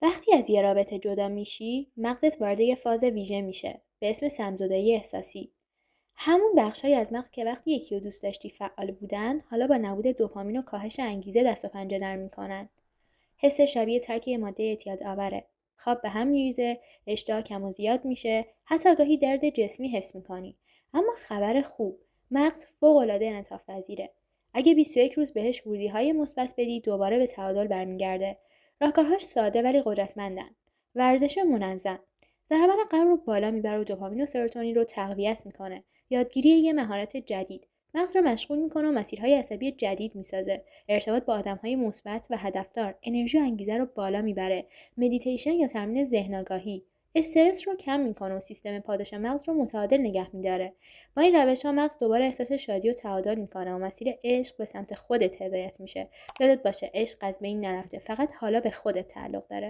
وقتی از یه رابطه جدا میشی، مغزت وارد یه فاز ویژه میشه به اسم سم‌زدایی احساسی. همون بخشایی از مغز که وقتی یکی رو دوست داشتی فعال بودن، حالا با نبود دوپامین و کاهش انگیزه دست و پنجه نرم میکنن. حس شبیه ترک یه ماده اعتیادآوره. خواب به هم میریزه، اشتها کم و زیاد میشه، حتی گاهی درد جسمی حس میکنی. اما خبر خوب، مغز فوق‌العاده انعطاف پذیره. اگه 21 روز بهش ورودی‌های مثبت بدی، دوباره به تعادل برمیگرده. راهکارهاش ساده ولی قدرتمندن. ورزش منظم، ضربان قلب رو بالا میبره و دوپامین و سروتونین رو تقویت میکنه. یادگیری یه مهارت جدید مغز رو مشغول میکنه و مسیرهای عصبی جدید میسازه. ارتباط با آدم‌های مثبت و هدفدار انرژی و انگیزه رو بالا میبره. مدیتیشن یا تمرین ذهن‌آگاهی استرس رو کم میکنه و سیستم پاداش مغز رو متعادل نگه میداره. با این روش‌ها مغز دوباره احساس شادی و تعادل میکنه و مسیر عشق به سمت خودت هدایت میشه. یادت باشه عشق از بین نرفته، فقط حالا به خودت تعلق داره.